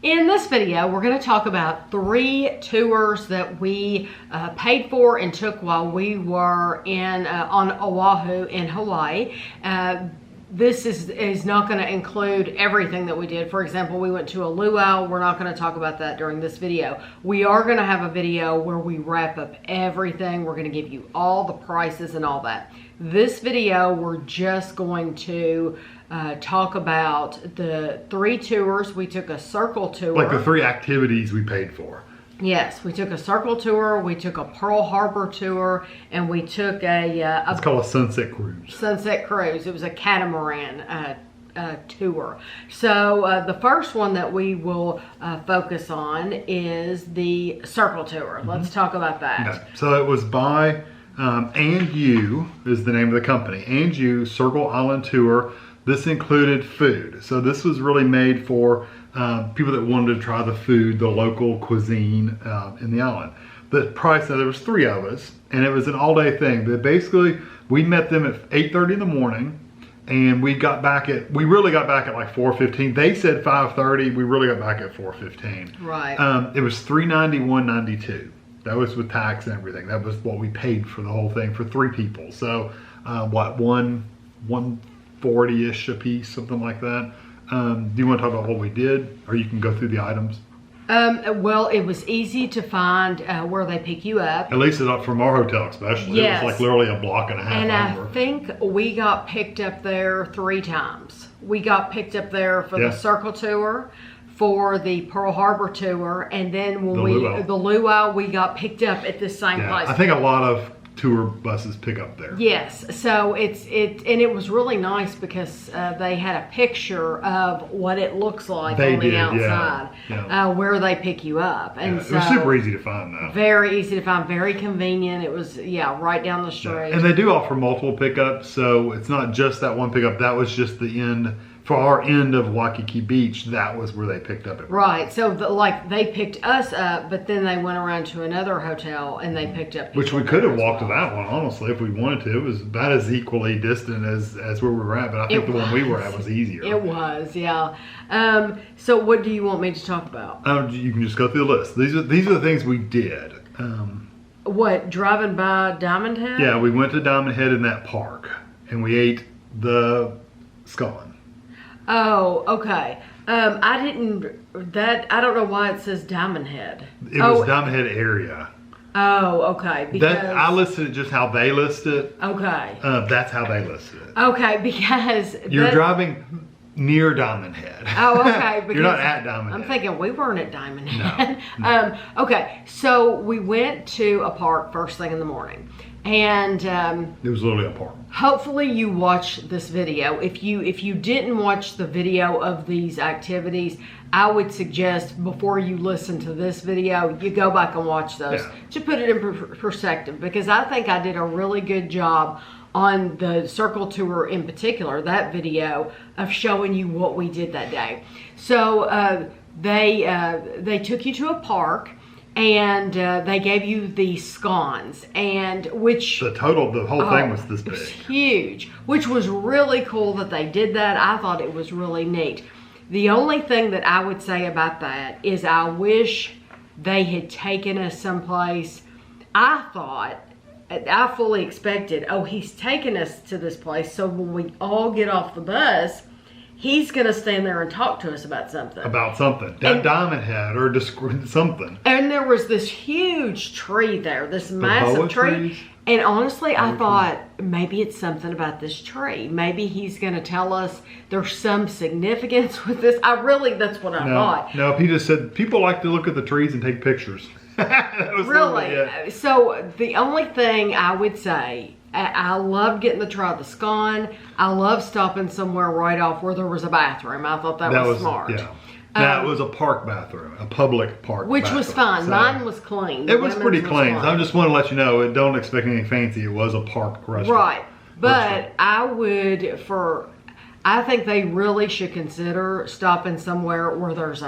In this video, we're going to talk about 3 tours that we paid for and took while we were on Oahu in Hawaii. This is not going to include everything that we did. For example, we went to a luau. We're not going to talk about that during this video. We are going to have a video where we wrap up everything. We're going to give you all the prices and all that. This video, we're just going to talk about the 3 tours. We took a circle tour. Like the 3 activities we paid for. Yes, we took a circle tour, we took a Pearl Harbor tour, and we took it's called a sunset cruise. Sunset cruise. It was a catamaran tour. So the first one that we will focus on is the circle tour. Let's talk about that. Okay. So it was by And You is the name of the company. And You Circle Island Tour. This included food. So this was really made for people that wanted to try the food, the local cuisine in the island. The price, now there was 3 of us, and it was an all-day thing. But basically, we met them at 8:30 in the morning, and we really got back at like 4:15. They said 5:30. We really got back at 4:15. Right. It was $391.92. That was with tax and everything. That was what we paid for the whole thing for 3 people. So what, 140-ish a piece, something like that. Do you want to talk about what we did, or you can go through the items? Well, it was easy to find where they pick you up. At least from our hotel especially. Yes. It was like literally a block and a half and over. I think we got picked up there 3 times. We got picked up there for the circle tour, for the Pearl Harbor tour, and then when the luau, we got picked up at the same place. I think a lot of tour buses pick up there. Yes, so and it was really nice because they had a picture of what it looks like on the outside, where they pick you up, and so it was super easy to find though. Very easy to find, very convenient. It was right down the street. And they do offer multiple pickups, so it's not just that one pickup. That was just the end. For our end of Waikiki Beach, that was where they picked up everything. Right, so they picked us up, but then they went around to another hotel and they picked up people. Which we could have walked to that one, honestly, if we wanted to. It was about as equally distant as where we were at, but I think the one we were at was easier. It was, yeah. So what do you want me to talk about? You can just go through the list. These are the things we did. What, driving by Diamond Head? Yeah, we went to Diamond Head in that park, and we ate the scone. Oh, okay. I don't know why it says Diamond Head. It was Diamond Head area. Oh, okay. Because I listed it just how they listed it. Okay. That's how they listed it. Okay, because you're driving near Diamond Head. Oh, okay. Because you're not at Diamond Head. I'm thinking we weren't at Diamond Head. No. Okay, so we went to a park first thing in the morning. And it was literally a park. Hopefully you watched this video. If you didn't watch the video of these activities, I would suggest before you listen to this video, you go back and watch those to put it in perspective, because I think I did a really good job on the circle tour in particular, that video, of showing you what we did that day. So they took you to a park, and they gave you the scones, and the whole thing was this big. It was huge, which was really cool that they did that. I thought it was really neat. The only thing that I would say about that is I wish they had taken us someplace. I fully expected, he's taking us to this place, so when we all get off the bus, he's going to stand there and talk to us about something. Diamond Head or something. And there was this huge tree there, this massive tree. And honestly, I thought maybe it's something about this tree. Maybe he's going to tell us there's some significance with this. That's what I thought. No, he just said people like to look at the trees and take pictures. That was really? So the only thing I would say, I love getting to try the scone. I love stopping somewhere right off where there was a bathroom. I thought that was smart. Yeah. That was a park bathroom, a public park which bathroom. Was fine. So mine was clean. It was pretty clean. I just want to let you know, don't expect anything fancy. It was a park restaurant. Right. But I think they really should consider stopping somewhere where there's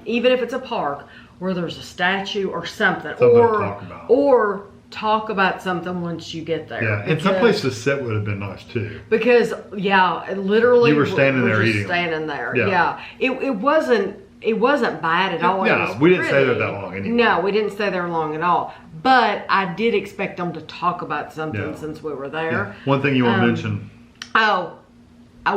even if it's a park, where there's a statue or something. Or talk about something once you get there. Yeah, and someplace to sit would have been nice too. Because literally you were standing there eating. Standing there. Yeah. It wasn't it wasn't bad at all. Yeah, we didn't stay there that long anyway. No, we didn't stay there long at all. But I did expect them to talk about something since we were there. Yeah. One thing you want to mention.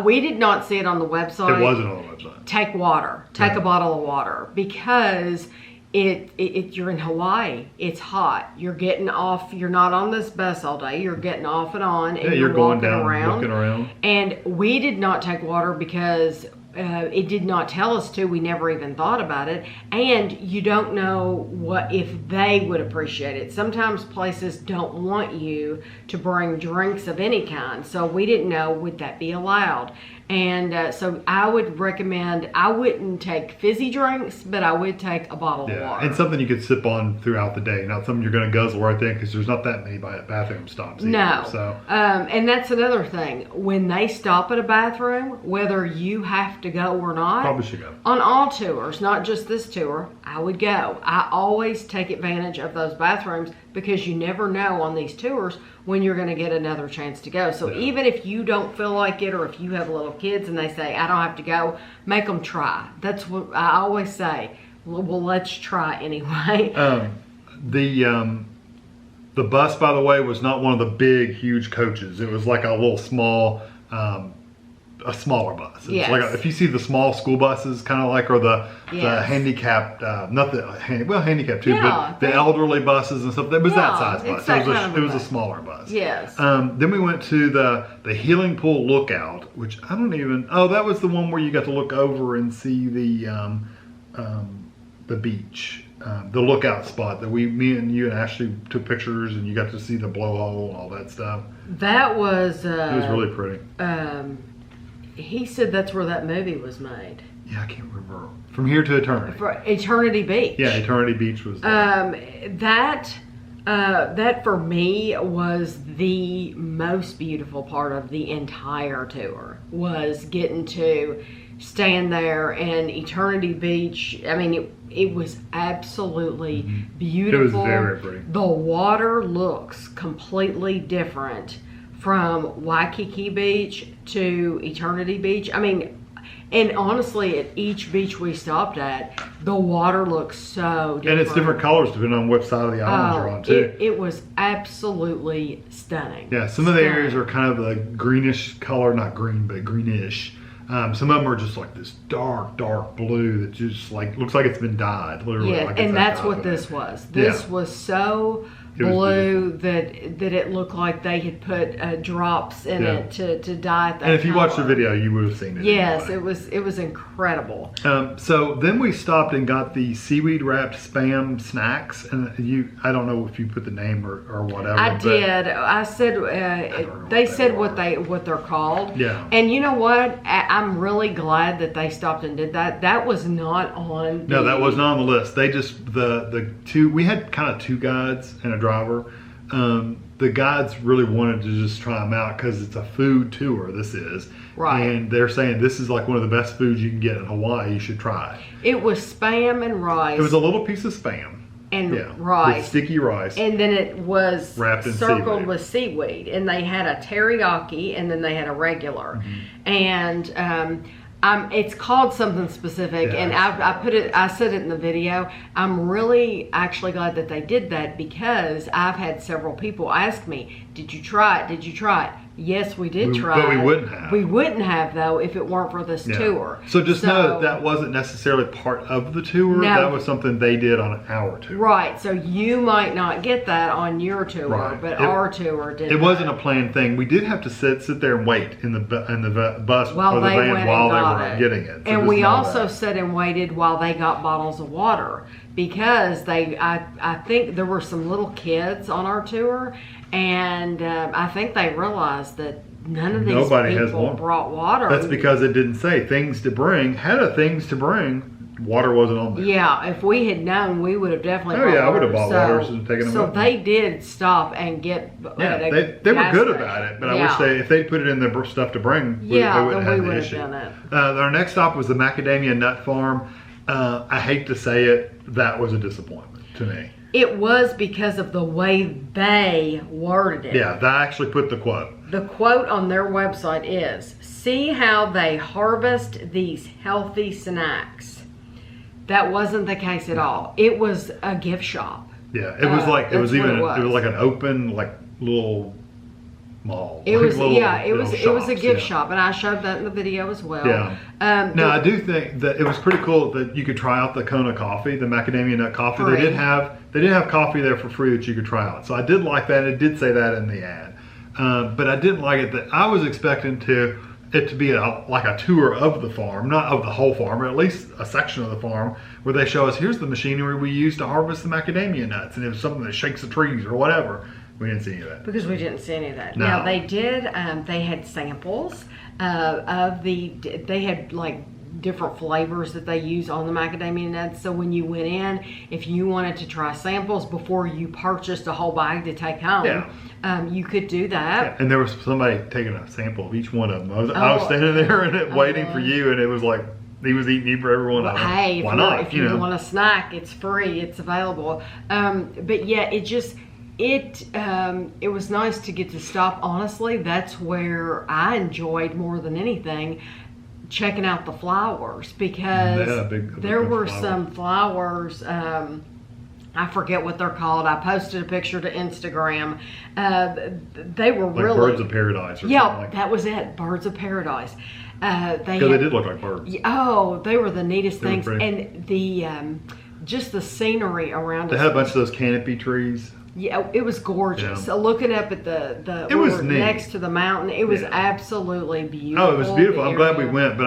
We did not see it on the website. It wasn't on the website. Take water. Take a bottle of water, because you're in Hawaii. It's hot. You're getting off. You're not on this bus all day. You're getting off and on, and you're going walking down, around. looking around. And we did not take water because it did not tell us to. We never even thought about it. And you don't know what if they would appreciate it. Sometimes places don't want you to bring drinks of any kind. So we didn't know, would that be allowed? And so I would recommend, I wouldn't take fizzy drinks, but I would take a bottle of water. And something you could sip on throughout the day, not something you're going to guzzle right there, because there's not that many bathroom stops either. No. So. And that's another thing. When they stop at a bathroom, whether you have to go or not, Probably should go. On all tours, not just this tour, I would go. I always take advantage of those bathrooms, because you never know on these tours when you're going to get another chance to go. So even if you don't feel like it, or if you have little kids and they say, I don't have to go, make them try. That's what I always say. Well, let's try anyway. The bus, by the way, was not one of the big, huge coaches. It was like a little small, a smaller bus. It's like if you see the small school buses, kind of like, or the handicapped, not the handicapped too, but the elderly buses and stuff. It was that size bus. It was a smaller bus. Yes. Then we went to the Healing Pool Lookout, which I don't even. Oh, that was the one where you got to look over and see the beach. The lookout spot that me and you and Ashley took pictures, and you got to see the blowhole and all that stuff. That was. It was really pretty. He said that's where that movie was made. Yeah, I can't remember. From Here to Eternity. For Eternity Beach. Yeah, Eternity Beach was there. That for me was the most beautiful part of the entire tour, was getting to stand there and Eternity Beach. I mean, it was absolutely beautiful. It was very pretty. The water looks completely different from Waikiki Beach to Eternity Beach. I mean, and honestly, at each beach we stopped at, the water looks so different. And it's different colors depending on which side of the island you're on, too. It was absolutely stunning. Yeah, some of the areas are kind of the greenish color, not green, but greenish. Some of them are just like this dark blue that just like looks like it's been dyed, literally. Yeah, like and that's what this was. This was so blue that it looked like they had put drops in it to dye it that And if you color. watched the video, you would have seen it. Yes, anyway. it was incredible. So then we stopped and got the seaweed wrapped Spam snacks, and I don't know if you put the name or whatever. I did. I said they said what they're called. Yeah. And you know what? I'm really glad that they stopped and did that. That was not on. No, that was not on the list. They just the two. We had kind of two guides and a driver. The guides really wanted to just try them out because it's a food tour. This is right, and they're saying this is like one of the best foods you can get in Hawaii. You should try. It was Spam and rice. It was a little piece of Spam and rice, with sticky rice, and then it was wrapped in circled seaweed. with seaweed. And they had a teriyaki, and then they had a regular, and. It's called something specific, and I said it in the video. I'm really actually glad that they did that, because I've had several people ask me, did you try it? Did you try it? Yes, we did try it. But we wouldn't have. We wouldn't have, though, if it weren't for this tour. So just know that wasn't necessarily part of the tour. No. That was something they did on our tour. Right. So you might not get that on your tour, but our tour did. It wasn't a planned thing. We did have to sit there and wait in the bus or the van while they were getting it. So and we also sat and waited while they got bottles of water, because I think there were some little kids on our tour, and I think they realized that none of these people brought water. That's because it didn't say things to bring. Had a things to bring, water wasn't on there. Yeah, if we had known, we would have definitely brought I would have water. bought waters and taken them So they did stop and get they were good about it, but I wish if they put it in their stuff to bring, they wouldn't have the issue. Done it. Our next stop was the Macadamia Nut Farm. I hate to say it, that was a disappointment to me. It was because of the way they worded it. Yeah, they actually put the quote. The quote on their website is, "See how they harvest these healthy snacks." That wasn't the case at all. It was a gift shop. Yeah, it was like it was that's what even it was. it was like an open like little mall. It like was little, it was shops, a gift shop, and I showed that in the video as well. Yeah. Now I do think that it was pretty cool that you could try out the Kona coffee, the macadamia nut coffee. Free. They did have coffee there for free that you could try out. So I did like that. It did say that in the ad, but I didn't like it that I was expecting it to be like a tour of the farm, not of the whole farm, but at least a section of the farm where they show us here's the machinery we use to harvest the macadamia nuts, and it was something that shakes the trees or whatever. We didn't see any of that. Because we didn't see any of that. No. Now they did. They had samples of they had like different flavors that they use on the macadamia nuts. So when you went in, if you wanted to try samples before you purchased a whole bag to take home, you could do that. Yeah. And there was somebody taking a sample of each one of them. I was standing there and waiting for you, and it was like he was eating for every one of them. Hey, why not? If you want a snack, it's free. It's available. But yeah, it was nice to get to stop. Honestly, that's where I enjoyed more than anything checking out the flowers, because there were some flowers. I forget what they're called. I posted a picture to Instagram. They were like really birds of paradise. Or something like that was it. Birds of paradise. They did look like birds. Oh, they were the neatest things, and the just the scenery around. They had a bunch of those canopy trees. Yeah, it was gorgeous. Yeah. So looking up at the it was neat. next to the mountain, it was absolutely beautiful. Oh, it was beautiful. I'm glad we went, but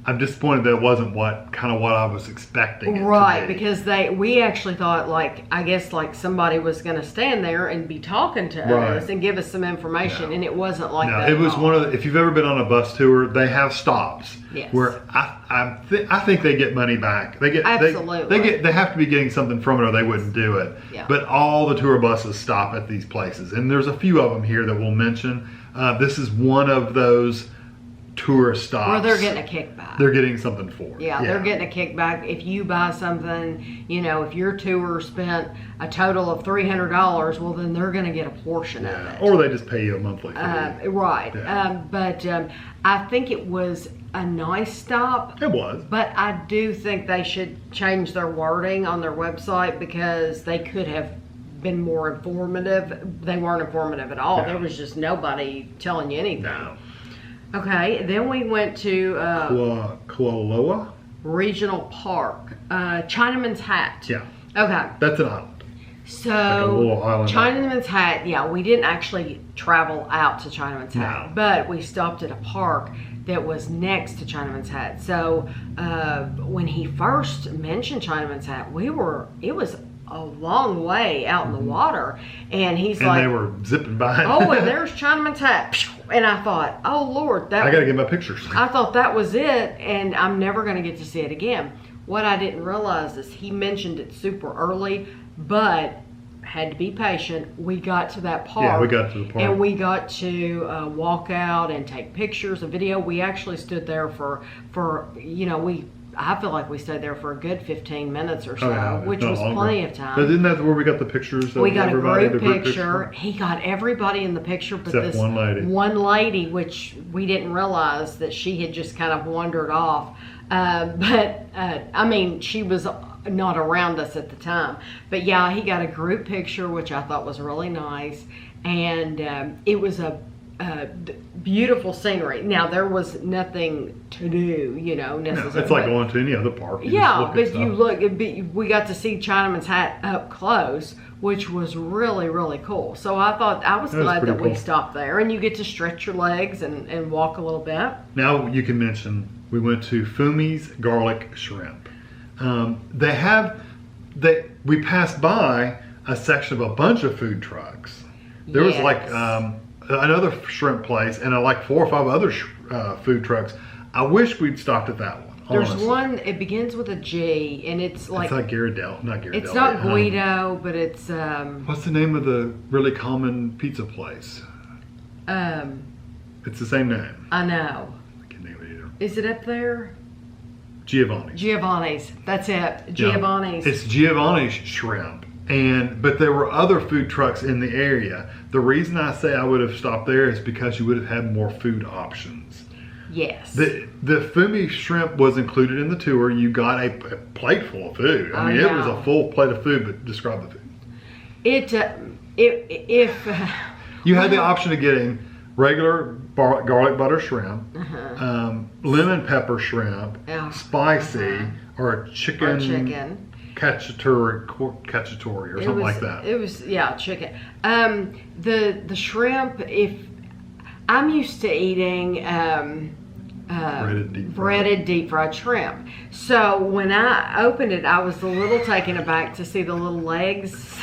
I'm disappointed that it wasn't what I was expecting. Right, because we actually thought I guess somebody was going to stand there and be talking to us and give us some information, and it wasn't like that. It was one of if you've ever been on a bus tour, they have stops where I think they get money back. They get absolutely. They have to be getting something from it or they wouldn't do it. Yeah. But all the tour buses stop at these places, and there's a few of them here that we'll mention. This is one of those tourist stops where they're getting a kickback. They're getting something for it. Yeah, they're getting a kickback. If you buy something, if your tour spent a total of $300, well, then they're going to get a portion of it. Or they just pay you a monthly fee. Right. Yeah. But I think it was a nice stop. It was. But I do think they should change their wording on their website, because they could have been more informative. They weren't informative at all. No. There was just nobody telling you anything. No. Okay, then we went to Kualoa Regional Park, Chinaman's Hat. Yeah. Okay. That's an island. So Like a little island Chinaman's Hat, we didn't actually travel out to Chinaman's Hat, No. but we stopped at a park that was next to Chinaman's Hat. So when he first mentioned Chinaman's Hat, it was a long way out in the water, and he's like, they were zipping by. oh, and there's Chinaman's Hat, and I thought, oh Lord, I gotta get my pictures. I thought that was it, and I'm never going to get to see it again. What I didn't realize is he mentioned it super early, but had to be patient. We got to that park. Yeah, we got to the park. And we got to walk out and take pictures and video. We actually stood there for I feel like we stayed there for a good 15 minutes or so, which was plenty of time. But isn't that where we got the pictures? We got a group picture. He got everybody in the picture, but except one lady, which we didn't realize that she had just kind of wandered off. She was not around us at the time. But yeah, he got a group picture, which I thought was really nice. And it was a beautiful scenery. Now, there was nothing to do, necessarily. No, it's like going to any other park. We got to see Chinaman's Hat up close, which was really, really cool. So I thought, I was glad that we stopped there, and you get to stretch your legs and walk a little bit. Now you can mention, we went to Fumi's Garlic Shrimp. We passed by a section of a bunch of food trucks. There was another shrimp place and 4 or 5 other food trucks. I wish we'd stopped at that one. There's honestly. one, it begins with a G, and it's like... It's like Ghirardelli, not Ghirardelli. It's not Guido, but it's... what's the name of the really common pizza place? It's the same name. I know. I can't think of it either. Is it up there? Giovanni's. That's it. Giovanni's. It's Giovanni's Shrimp. But there were other food trucks in the area. The reason I say I would have stopped there is because you would have had more food options. Yes. The fumi shrimp was included in the tour. You got a plate full of food. I mean, it was a full plate of food, but describe the food. You had the option of getting regular garlic butter shrimp, lemon pepper shrimp, spicy, or chicken. Cacciatore or something like that. It was chicken. The shrimp. If I'm used to eating breaded deep fried shrimp, so when I opened it, I was a little taken aback to see the little legs.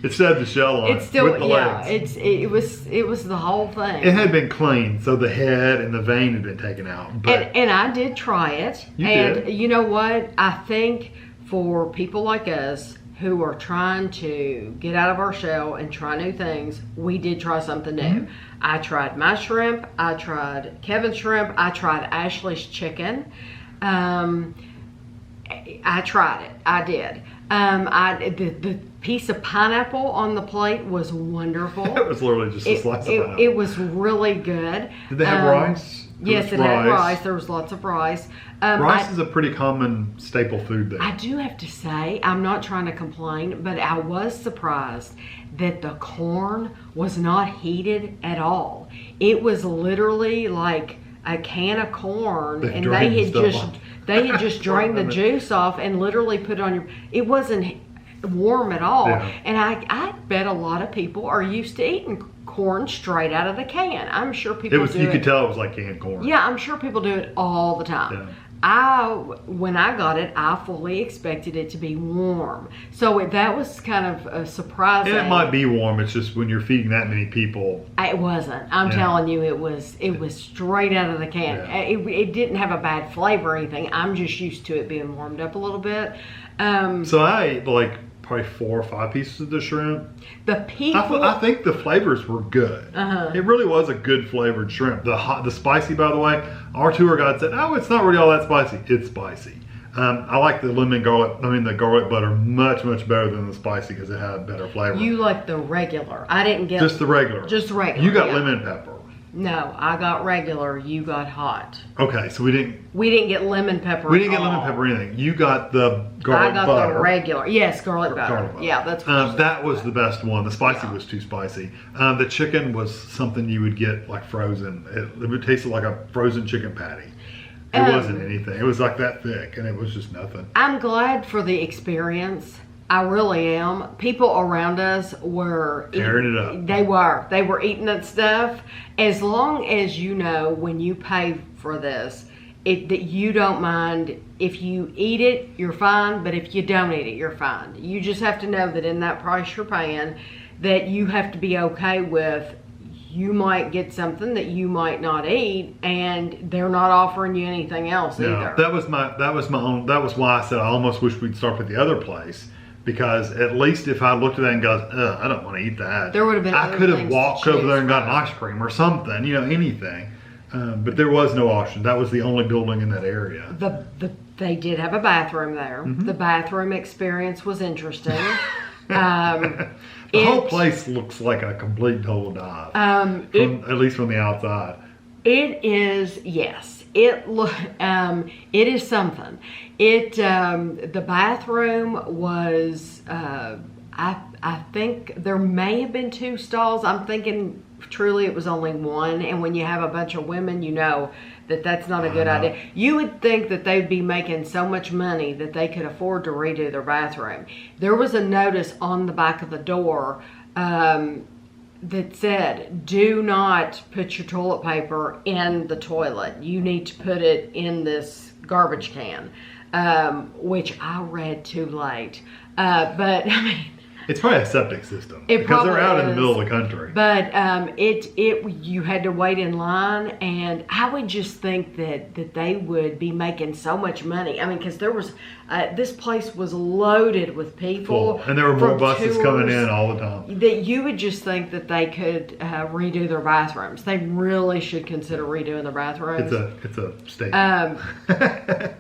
It said the shell on it. It's still with the legs. It was the whole thing. It had been cleaned, so the head and the vein had been taken out. But and I did try it. You did. You know what? I think for people like us who are trying to get out of our shell and try new things, we did try something new. I tried my shrimp. I tried Kevin's shrimp. I tried Ashley's chicken. I tried it. I did. The piece of pineapple on the plate was wonderful. It was literally just a slice of pineapple. It was really good. Did they have rice? Yes, it had rice. There was lots of rice. Rice is a pretty common staple food there. I do have to say, I'm not trying to complain, but I was surprised that the corn was not heated at all. It was literally like a can of corn, and they had just drained the juice off and literally put it on your. It wasn't warm at all, and I bet a lot of people are used to eating corn straight out of the can. I'm sure people do it. You could tell it was like canned corn. Yeah, I'm sure people do it all the time. Yeah. When I got it, I fully expected it to be warm. So that was kind of surprising. And it might be warm. It's just when you're feeding that many people. It wasn't. I'm telling you, it was straight out of the can. Yeah. It didn't have a bad flavor or anything. I'm just used to it being warmed up a little bit. So I ate like probably 4 or 5 pieces of the shrimp. I think the flavors were good. It really was a good flavored shrimp. The spicy, by the way, our tour guide said, "Oh, it's not really all that spicy." It's spicy. I like the the garlic butter much better than the spicy because it had better flavor. You like the regular. I didn't get just the regular. Just regular. You got lemon pepper. No, I got regular. You got hot. Okay, so we didn't get lemon pepper. We didn't get lemon pepper or anything. You got the garlic butter. I got the regular. Yes, garlic butter. Yeah, that's what that was the best one. The spicy was too spicy. The chicken was something you would get like frozen. It tasted like a frozen chicken patty. It wasn't anything. It was like that thick, and it was just nothing. I'm glad for the experience. I really am. People around us were tearing it up. They were eating that stuff. As long as you know when you pay for this, that you don't mind if you eat it, you're fine. But if you don't eat it, you're fine. You just have to know that in that price you're paying, that you have to be okay with. You might get something that you might not eat, and they're not offering you anything else either. That was why I said I almost wish we'd start with the other place. Because at least if I looked at that and goes, I don't want to eat that. There would have been. I could have walked over there and gotten ice cream or something, anything. But there was no option. That was the only building in that area. They did have a bathroom there. The bathroom experience was interesting. The whole place looks like a complete total dive. At least from the outside. It is, yes. It is something. The bathroom was, I think there may have been 2 stalls. I'm thinking truly it was only 1. And when you have a bunch of women, you know that's not a good idea. You would think that they'd be making so much money that they could afford to redo their bathroom. There was a notice on the back of the door, that said, "Do not put your toilet paper in the toilet. You need to put it in this garbage can," which I read too late. But I mean, it's probably a septic system because they're out in the middle of the country. But you had to wait in line, and I would just think that they would be making so much money. I mean, because there was this place was loaded with people, and there were more buses coming in all the time. That you would just think that they could redo their bathrooms. They really should consider redoing their bathrooms. It's a statement.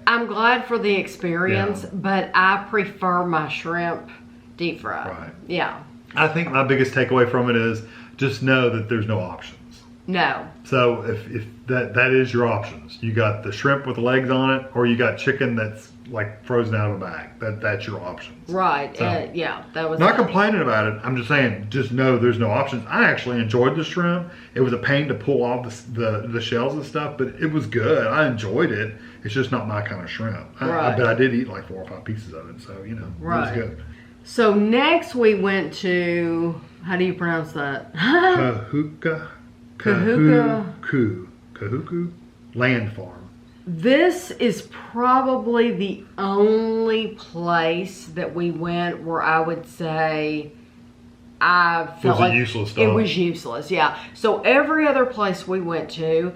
I'm glad for the experience, but I prefer my shrimp deep fried. Right. Yeah. I think my biggest takeaway from it is just know that there's no options. No. So if that is your options. You got the shrimp with legs on it, or you got chicken that's like frozen out of a bag. That's your options. Right. So, Yeah, that was not complaining about it. I'm just saying, just know there's no options. I actually enjoyed the shrimp. It was a pain to pull off the shells and stuff, but it was good. I enjoyed it. It's just not my kind of shrimp. Right. But I did eat like 4 or 5 pieces of it, so it was good. So next we went to, how do you pronounce that? Kahuku Land Farm. This is probably the only place that we went where I would say I felt like useless stop. It was useless, yeah. So every other place we went to,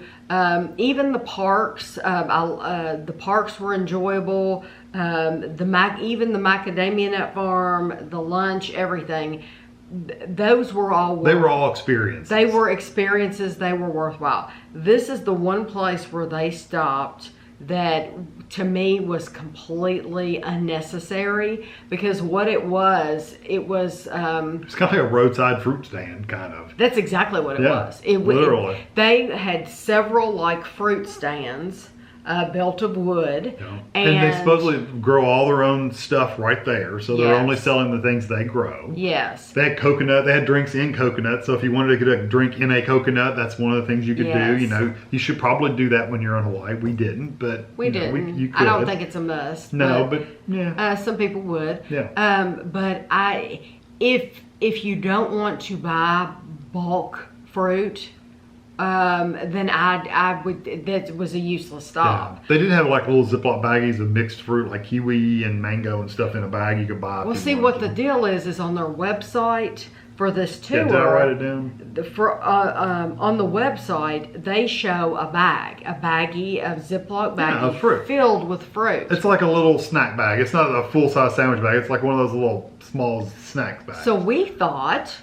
even the parks, the parks were enjoyable. Even the macadamia nut farm, the lunch, everything. Those were all They were all experiences. They were experiences. They were worthwhile. This is the one place where they stopped that to me was completely unnecessary, because what it was it's kind of like a roadside fruit stand, kind of. That's exactly what it was. Literally. They had several like fruit stands built of wood. Yeah. And they supposedly grow all their own stuff right there. So they're only selling the things they grow. Yes. They had coconut. They had drinks in coconut. So if you wanted to get a drink in a coconut, that's one of the things you could do. You should probably do that when you're in Hawaii. We didn't, but we didn't. You could. I don't think it's a must. No, but yeah. Some people would. Yeah. But if you don't want to buy bulk fruit, then I would. That was a useless stop. Yeah. They did have like little Ziploc baggies of mixed fruit, like kiwi and mango and stuff in a bag you could buy. Well, see what the deal is on their website for this tour. Yeah, did I write it down? On the website, they show a baggie of Ziploc baggie of fruit. filled with fruit. It's like a little snack bag. It's not a full size sandwich bag. It's like one of those little small snack bags. So we got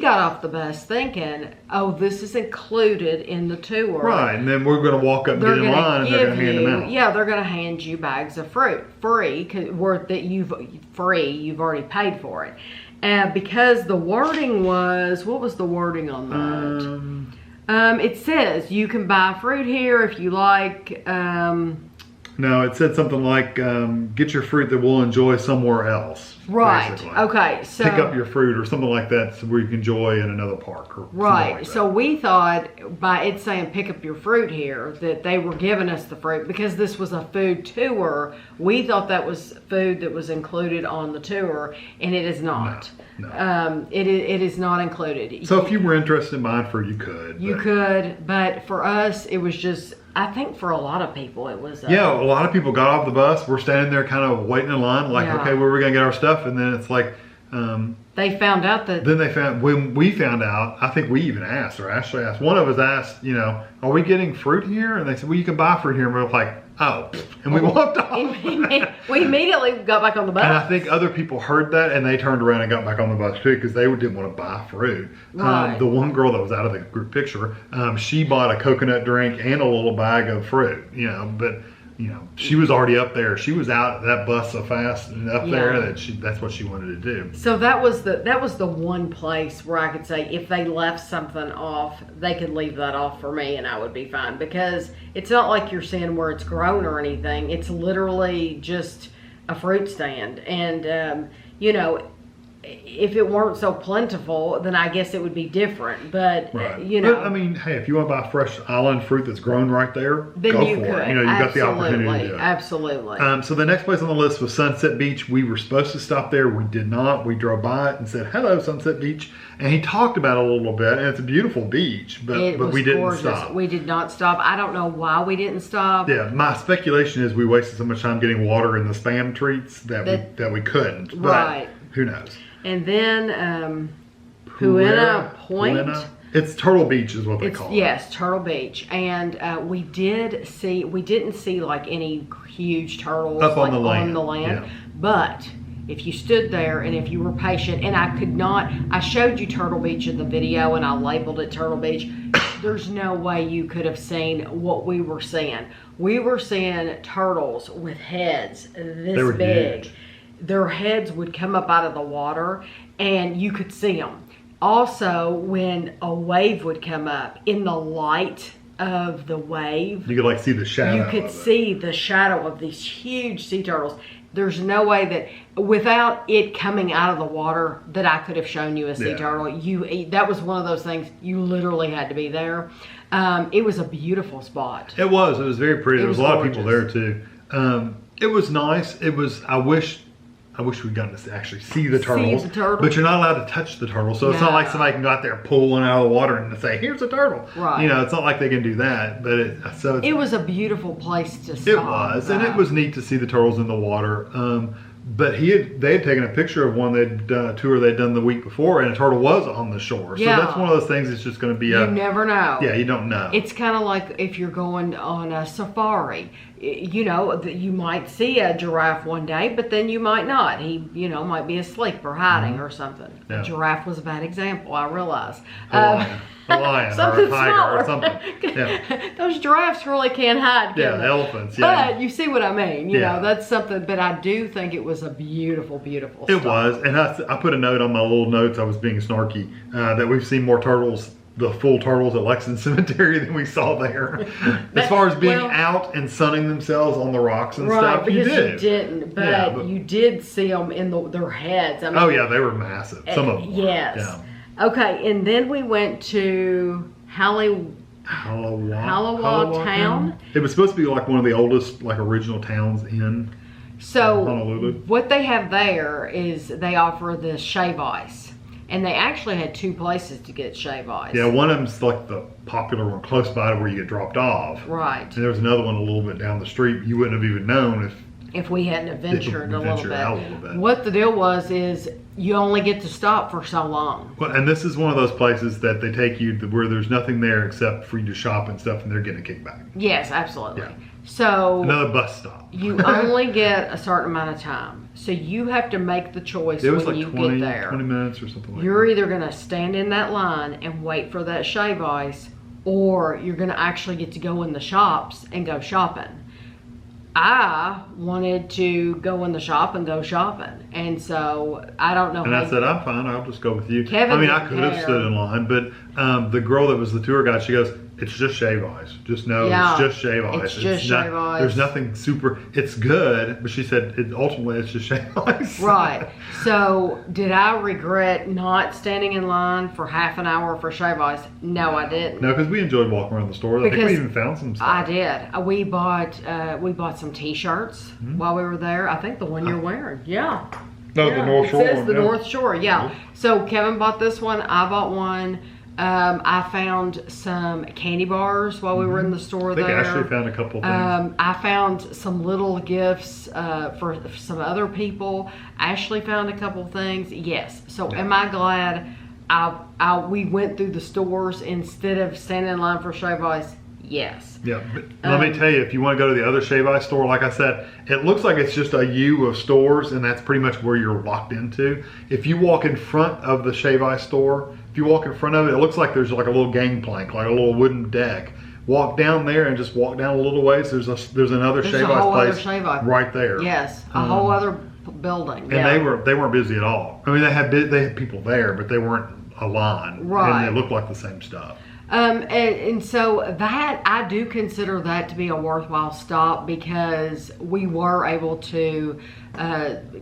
off the bus thinking, oh, this is included in the tour. Right, and then we're going to walk up and get in line, and they're going to hand them out. Yeah, they're going to hand you bags of fruit free, you've already paid for it. And because the wording was, what was the wording on that? It says you can buy fruit here if you like. No, it said something like, get your fruit that we'll enjoy somewhere else. Right. Basically. Okay. So pick up your fruit or something like that where you can enjoy in another park. Or right. Like so we thought by it saying pick up your fruit here that they were giving us the fruit, because this was a food tour. We thought that was food that was included on the tour, and it is not. No. It is not included. So if you were interested in buying fruit, you could. You could, but for us, it was just. I think for a lot of people it was. Yeah, a lot of people got off the bus. We're standing there kind of waiting in line, like, okay, where are we going to get our stuff? And then it's like... they found out that... Then when we found out, I think we even asked, or Ashley asked, one of us asked, are we getting fruit here? And they said, well, you can buy fruit here. And we were like, oh. And we walked off. We immediately got back on the bus. And I think other people heard that, and they turned around and got back on the bus too, because they didn't want to buy fruit. Right. The one girl that was out of the group picture, she bought a coconut drink and a little bag of fruit, but she was already up there. She was out of that bus so fast and up there that that's what she wanted to do. So that was the one place where I could say if they left something off, they could leave that off for me and I would be fine, because it's not like you're seeing where it's grown or anything. It's literally just a fruit stand, and if it weren't so plentiful, then I guess it would be different. But But, I mean, hey, if you want to buy fresh island fruit that's grown right there, then go you for could. it. You got the opportunity to do it. Absolutely. So the next place on the list was Sunset Beach. We were supposed to stop there. We did not. We drove by it and said, hello, Sunset Beach. And he talked about it a little bit. And it's a beautiful beach, but we didn't gorgeous. stop. We did not stop. I don't know why we didn't stop. Yeah, my speculation is we wasted so much time getting water in the Spam treats that we couldn't. But right. Who knows? And then Huena Point. It's Turtle Beach is what they call it. Yes, Turtle Beach. And we didn't see like any huge turtles up like, on the land. Yeah. But if you stood there and if you were patient, and I showed you Turtle Beach in the video and I labeled it Turtle Beach. There's no way you could have seen what we were seeing. We were seeing turtles with heads this big. Huge. Their heads would come up out of the water and you could see them. Also, when a wave would come up, in the light of the wave, You could like see the shadow. you could see the shadow of these huge sea turtles. There's no way that without it coming out of the water that I could have shown you a sea turtle. That was one of those things you literally had to be there. It was a beautiful spot. It was very pretty. There was a lot of people there gorgeous. too. It was nice. I wish we'd gotten to actually see the turtles. But you're not allowed to touch the turtle. So it's not like somebody can go out there, pull one out of the water and say, here's a turtle. Right. You know, it's not like they can do that. But it was a beautiful place to stop. It was. And it was neat to see the turtles in the water. But they had taken a picture of one tour they'd done the week before, and a turtle was on the shore. Yeah. So that's one of those things that's just going to be You never know. Yeah, you don't know. It's kind of like if you're going on a safari. You know, you might see a giraffe one day, but then you might not. He, might be asleep or hiding or something. Yeah. A giraffe was a bad example, I realize. A lion or a tiger or something. Yeah. Those giraffes really can't hide, can they? Elephants. Yeah. But you see what I mean. You know, that's something. But I do think it was a beautiful, beautiful It stop. was. And I put a note on my little notes. I was being snarky that we've seen more turtles, the full turtles at Lexington Cemetery than we saw there. As far as being out and sunning themselves on the rocks and stuff, because you did. you didn't, but you did see them in their heads. I mean, they were massive. Some of them. Yes. Yeah. Okay, and then we went to Halawa town. It was supposed to be like one of the oldest, like original towns in Honolulu. What they have there is they offer the shave ice. And they actually had 2 places to get shave ice. Yeah, one of them's like the popular one close by to where you get dropped off. Right. And there was another one a little bit down the street. You wouldn't have even known if we hadn't ventured out a little bit. What the deal is you only get to stop for so long. Well, and this is one of those places that they take you where there's nothing there except for you to shop and stuff, and they're getting a kickback. Yes, absolutely. Yeah. So another bus stop. You only get a certain amount of time. So you have to make the choice when like you 20, get there. 20 minutes or something like You're that. either going to stand in that line and wait for that shave ice, or you're going to actually get to go in the shops and go shopping. I wanted to go in the shop and go shopping. And so I don't know. And I said, I'm fine. I'll just go with you. Kevin I could have stood in line, but the girl that was the tour guide, she goes, it's just shave ice. Just know it's just shave ice. It's just shave ice. There's nothing super, it's good, but she said ultimately it's just shave ice. Right. So did I regret not standing in line for half an hour for shave ice? No, I didn't. No, because we enjoyed walking around the store. I think we even found some stuff. I did. We bought some T-shirts while we were there. I think the one you're wearing. Yeah. No, the North Shore. It says the North Shore. Yeah. So Kevin bought this one. I bought one. I found some candy bars while we were in the store there. I think Ashley found a couple things. I found some little gifts for some other people. Ashley found a couple things. Yes. So am I glad we went through the stores instead of standing in line for shave ice? Yes. Yeah, but let me tell you, if you want to go to the other shave ice store, like I said, it looks like it's just a U of stores, and that's pretty much where you're locked into. If you walk in front of the shave ice store, if you walk in front of it, it looks like there's like a little gangplank, like a little wooden deck. Walk down there and just walk down a little ways. There's another shave ice place right there. Yes, a whole other building. And they weren't busy at all. I mean, they had people there, but they weren't a line. Right. And they looked like the same stuff. And so that, I do consider that to be a worthwhile stop, because we were able to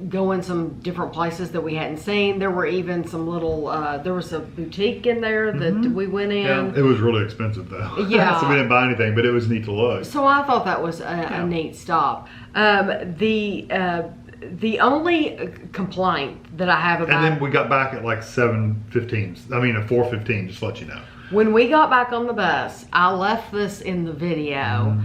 go in some different places that we hadn't seen. There were even some little, there was a boutique in there that we went in. Yeah, it was really expensive though. Yeah. So we didn't buy anything, but it was neat to look. So I thought that was a neat stop. The only complaint that I have about... And then we got back at like 7:15. I mean at 4:15, just to let you know. When we got back on the bus, I left this in the video.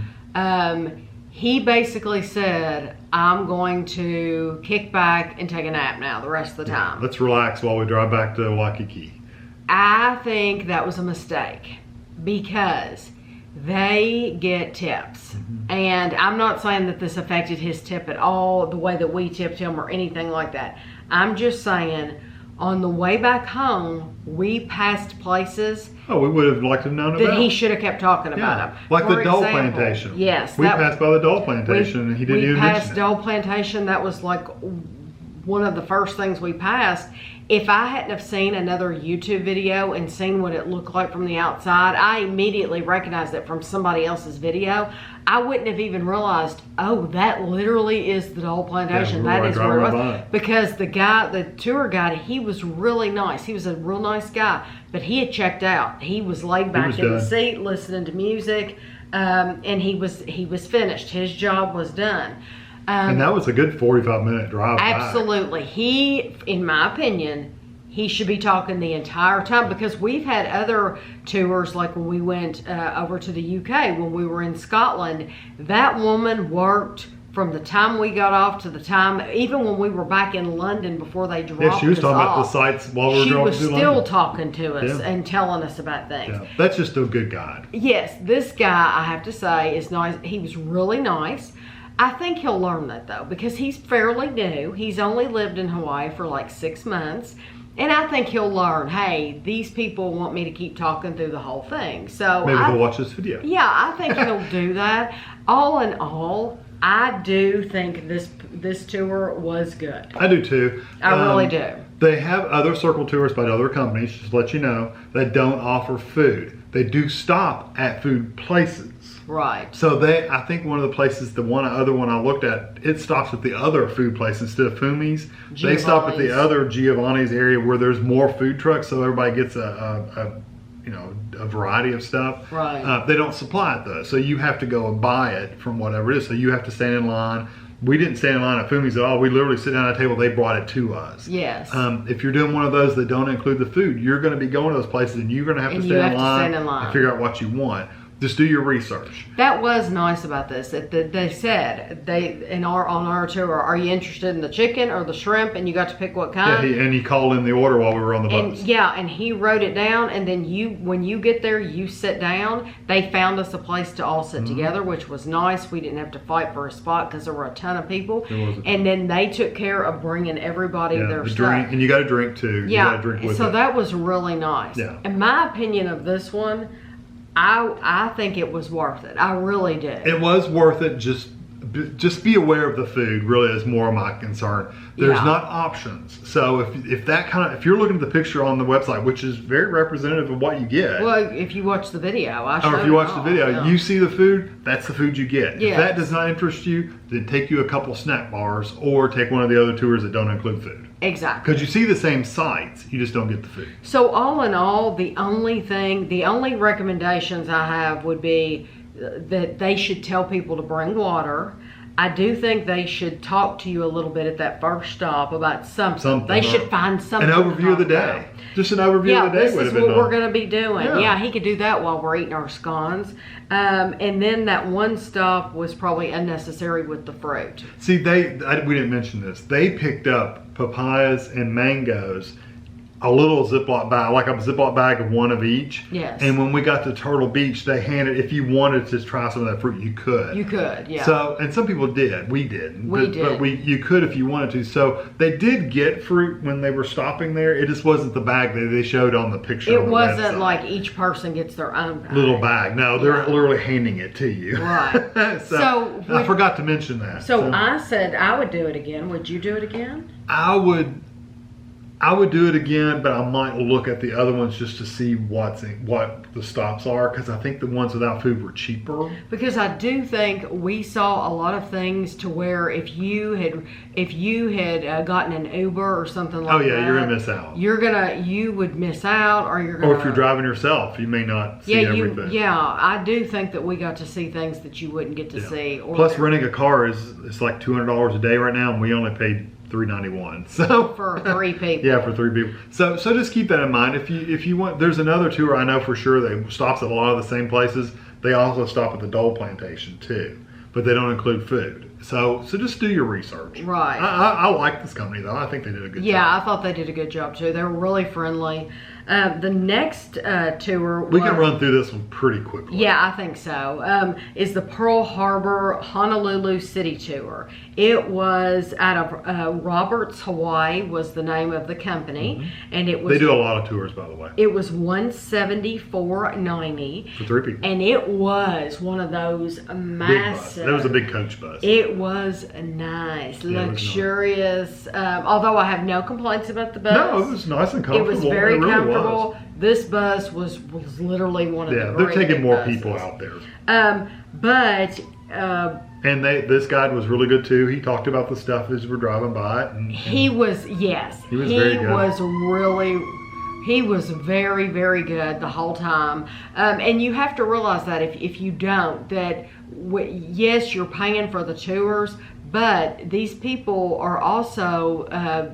He basically said, I'm going to kick back and take a nap now the rest of the time. Let's relax while we drive back to Waikiki. I think that was a mistake, because they get tips. And I'm not saying that this affected his tip at all, the way that we tipped him or anything like that. I'm just saying, on the way back home, we passed places we would have liked to have known about. that he should have kept talking about them. Like For the Dole example, Plantation. Yes. We passed by the Dole Plantation and he didn't even mention it. We passed Dole Plantation. That was like one of the first things we passed. If I hadn't have seen another YouTube video and seen what it looked like from the outside, I immediately recognized it from somebody else's video. I wouldn't have even realized, oh, that literally is the Dole Plantation. Yeah, that is where it was. by. Because the tour guide, he was really nice. He was a real nice guy, but he had checked out. He was laid back in the seat, listening to music, and he was finished. His job was done. And that was a good 45-minute drive. Absolutely. Back. He, in my opinion, he should be talking the entire time, because we've had other tours, like when we went over to the UK, when we were in Scotland. That woman worked from the time we got off to the time, even when we were back in London before they dropped us off. Yeah, she was talking about the sites while we were driving She was still talking to us and telling us about things. Yeah, that's just a good guide. Yes, this guy, I have to say, is nice. He was really nice. I think he'll learn that, though, because he's fairly new. He's only lived in Hawaii for like 6 months. And I think he'll learn, hey, these people want me to keep talking through the whole thing. So maybe he'll watch this video. Yeah, I think he'll do that. All in all, I do think this tour was good. I do too. I really do. They have other circle tours by other companies, just to let you know, that don't offer food. They do stop at food places. Right. So I think one of the places, the other one I looked at, it stops at the other food place instead of Fumi's. They stop at the other Giovanni's area where there's more food trucks, so everybody gets a variety of stuff. Right. They don't supply it though, so you have to go and buy it from whatever it is. So you have to stand in line. We didn't stand in line at Fumi's at all. We literally sit down at a table. They brought it to us. Yes. If you're doing one of those that don't include the food, you're going to be going to those places and you're going to have to stand in line and figure out what you want. Just do your research. That was nice about this. They said on our tour, are you interested in the chicken or the shrimp? And you got to pick what kind. Yeah, and he called in the order while we were on the bus. And he wrote it down. And then when you get there, you sit down. They found us a place to all sit together, which was nice. We didn't have to fight for a spot because there were a ton of people. And then they took care of bringing everybody their stuff. Drink, and you got to drink too. Yeah. You got to drink with so it. that was really nice. Yeah. In my opinion of this one, I think it was worth it. I really did. It was worth it. Just be aware of the food. Really, is more of my concern. There's not options. So if you're looking at the picture on the website, which is very representative of what you get. Well, if you watch the video, or if you watch the video, you see the food. That's the food you get. If that does not interest you, then take you a couple snack bars or take one of the other tours that don't include food. Exactly. Because you see the same sites, you just don't get the food. So all in all, the only recommendations I have would be that they should tell people to bring water. I do think they should talk to you a little bit at that first stop about something. They should find something. An overview of the day. Just an overview of the day. This is what we're going to be doing. Yeah, he could do that while we're eating our scones. And then that one stop was probably unnecessary with the fruit. See, we didn't mention this. They picked up papayas and mangoes, a little Ziploc bag, like a Ziploc bag of one of each. Yes. And when we got to Turtle Beach, they handed, if you wanted to try some of that fruit, you could. You could, yeah. So, and some people did. We didn't. But you could if you wanted to. So they did get fruit when they were stopping there. It just wasn't the bag that they showed on the picture. It wasn't like each person gets their own bag. Little bag. No, they're literally handing it to you. Right. so I forgot to mention that. So I said I would do it again. Would you do it again? I would do it again, but I might look at the other ones just to see what the stops are, because I think the ones without food were cheaper. Because I do think we saw a lot of things to where if you had gotten an Uber or something like that, you're gonna miss out. You would miss out, or if you're driving yourself, you may not see everything. I do think that we got to see things that you wouldn't get to see. Plus, renting a car it's like $200 a day right now, and we only paid $391. So for 3 people. Yeah, for 3 people. So just keep that in mind. If you want, there's another tour I know for sure that stops at a lot of the same places. They also stop at the Dole Plantation too, but they don't include food. So just do your research. Right. I like this company though. I think they did a good job. Yeah, I thought they did a good job too. They were really friendly. The next tour We can run through this one pretty quickly. Yeah, I think so. Is the Pearl Harbor Honolulu City Tour. It was out of Roberts, Hawaii was the name of the company. And it was... They do a lot of tours, by the way. It was $174.90. For 3 people. And it was one of those massive... That was a big coach bus. It was nice, Yeah, luxurious. Although I have no complaints about the bus. No, it was nice and comfortable. It was very really comfortable. Was. This bus was literally one of the they're taking great more buses. people out there. And this guide was really good too. He talked about the stuff as we're driving by it. he was, yes. He was very good. He was very, very good the whole time. And you have to realize that if you don't, that yes, you're paying for the tours, but these people are also,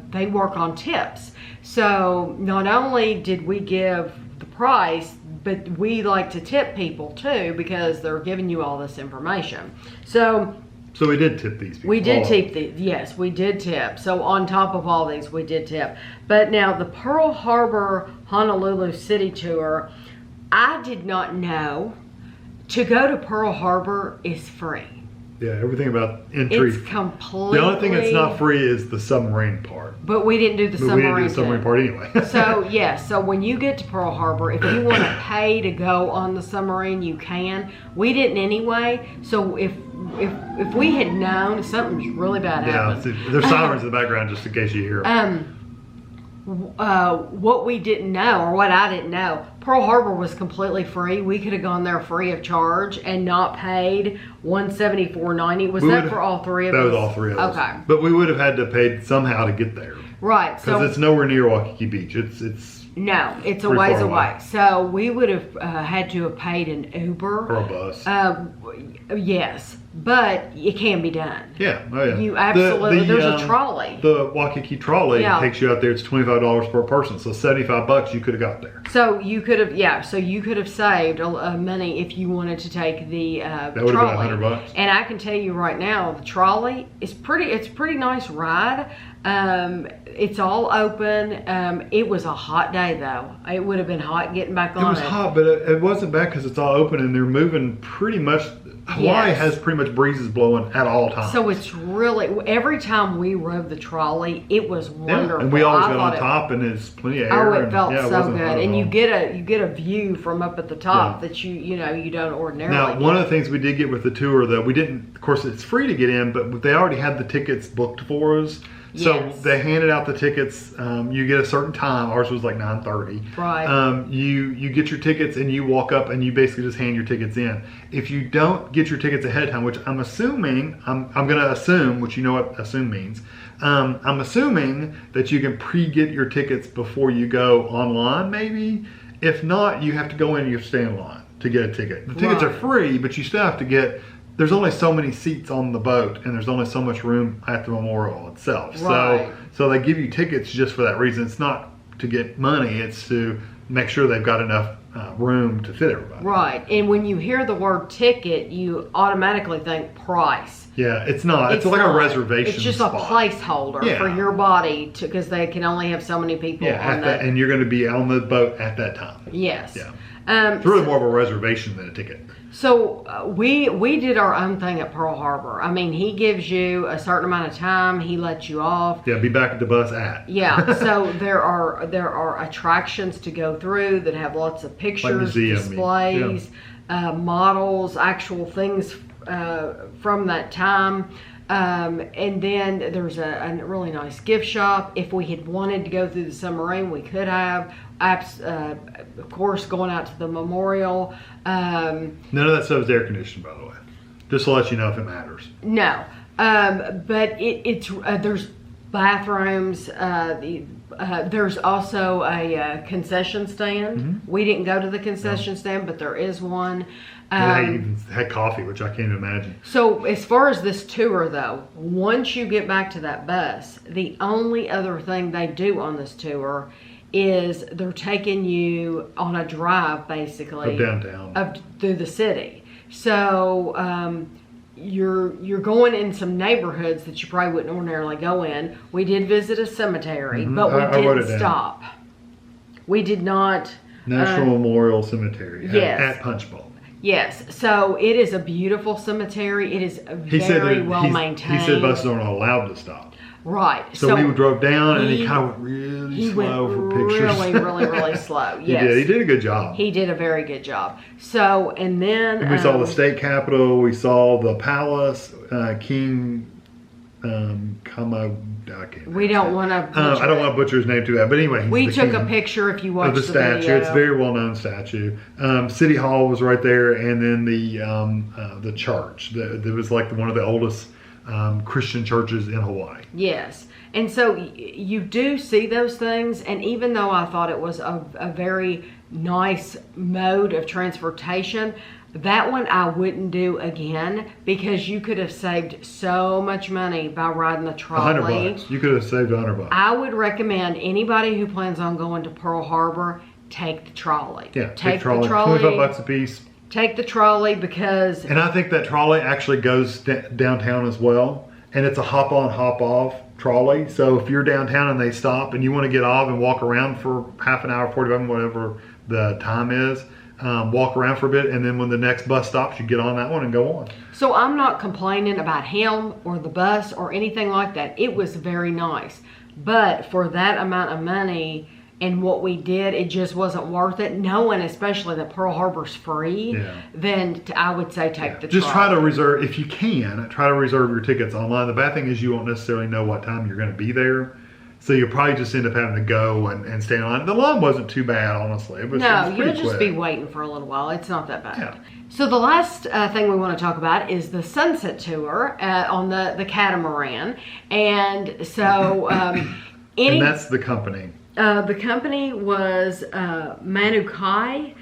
they work on tips. So not only did we give the price, but we like to tip people too because they're giving you all this information. So we did tip these people. We did tip yes, we did tip. So on top of all these, we did tip. But now the Pearl Harbor Honolulu City Tour, I did not know to go to Pearl Harbor is free. Yeah, everything about entry. It's completely... The only thing that's not free is the submarine part. But we didn't do the submarine. We didn't do the submarine part anyway. So, yes. So, when you get to Pearl Harbor, if you want to pay to go on the submarine, you can. We didn't anyway. So, if we had known something's really bad happened. Yeah, there's sirens in the background just in case you hear them. What we didn't know, or what I didn't know, Pearl Harbor was completely free. We could have gone there free of charge and not paid $174.90. Was that for all three of us? That was all three of us. Okay. But we would have had to pay somehow to get there. Right. Because it's nowhere near Waikiki Beach. It's no, it's a pretty ways far away. So we would have had to have paid an Uber. Or a bus. Yes. But it can be done. Yeah, oh yeah. You absolutely, there's a trolley. The Waikiki trolley takes you out there. It's $25 per person, so $75 you could have got there. So you could have, so you could have saved money if you wanted to take the that would trolley. have been $100. And I can tell you right now, the trolley is it's a pretty nice ride. It's all open. It was a hot day though. It would have been hot getting back on it. It was hot, but it wasn't bad because it's all open and they're moving pretty much. Hawaii has pretty much breezes blowing at all times. So it's really, every time we rode the trolley, it was wonderful. And we always got on top and there's plenty of air. Oh, it felt so good. And you get a view from up at the top that you don't ordinarily Now, get. one of the things we did get with the tour though, we didn't, of course it's free to get in, but they already had the tickets booked for us. So they handed out the tickets. You get a certain time. Ours was like 9:30. Right. You get your tickets and you walk up and you basically just hand your tickets in. If you don't get your tickets ahead of time, which I'm assuming, I'm going to assume, which you know what assume means. I'm assuming that you can pre-get your tickets before you go online, maybe. If not, you have to go in and you have to stay in line to get a ticket. The tickets are free, but you still have to get. There's only so many seats on the boat and there's only so much room at the memorial itself. Right. So they give you tickets just for that reason. It's not to get money, it's to make sure they've got enough room to fit everybody. Right. And when you hear the word ticket, you automatically think price. Yeah, it's not. It's like a reservation It's just spot. a placeholder for your body because they can only have so many people on that. And you're going to be on the boat at that time. Yes. Yeah. It's really more of a reservation than a ticket. So we did our own thing at Pearl Harbor. I mean, he gives you a certain amount of time. He lets you off. Yeah, be back at the bus at. Yeah. So there are attractions to go through that have lots of pictures, displays, models, actual things from that time. And then there's a really nice gift shop. If we had wanted to go through the submarine, we could have. Of course, going out to the memorial. None of that stuff is air conditioned, by the way. Just to let you know if it matters. No, but it's there's bathrooms. There's also a concession stand. Mm-hmm. We didn't go to the concession stand, but there is one. They even had coffee, which I can't imagine. So as far as this tour, though, once you get back to that bus, the only other thing they do on this tour is they're taking you on a drive, basically, of downtown, through the city. So you're going in some neighborhoods that you probably wouldn't ordinarily go in. We did visit a cemetery, but we didn't stop. We did not. National Memorial Cemetery yes. at Punch Bowl. Yes, so it is a beautiful cemetery. It is very well maintained. He said buses aren't allowed to stop. Right. So we drove down and he kind of went really slow for pictures. Really slow. Yes. He did a good job. He did a very good job. So, and then... we saw the state capitol. We saw the palace, King... we don't want to I don't want to butcher his name too bad, but anyway, we took a picture if you watched of the statue. Video. It's a very well known statue. City Hall was right there, and then the church. There was like one of the oldest Christian churches in Hawaii. Yes, and so you do see those things, and even though I thought it was a very nice mode of transportation, that one I wouldn't do again because you could have saved so much money by riding the trolley. $100. You could have saved $100. I would recommend anybody who plans on going to Pearl Harbor, take the trolley. Yeah, take the trolley. $25 a piece. Take the trolley because... And I think that trolley actually goes downtown as well. And it's a hop on, hop off trolley. So if you're downtown and they stop and you want to get off and walk around for half an hour, 45 minutes, whatever the time is, walk around for a bit, and then when the next bus stops, you get on that one and go on. So I'm not complaining about him or the bus or anything like that. It was very nice. But for that amount of money and what we did, it just wasn't worth it. Knowing especially that Pearl Harbor's free, then I would say take the Just trolley. try to reserve, if you can, try to reserve your tickets online. The bad thing is you won't necessarily know what time you're going to be there. So you'll probably just end up having to go and stay in line. The line wasn't too bad, honestly. It was you'll just quick. be waiting for a little while. It's not that bad. Yeah. So the last thing we want to talk about is the sunset tour on the Catamaran. And so... and that's the company. The company was Manu Catamaran.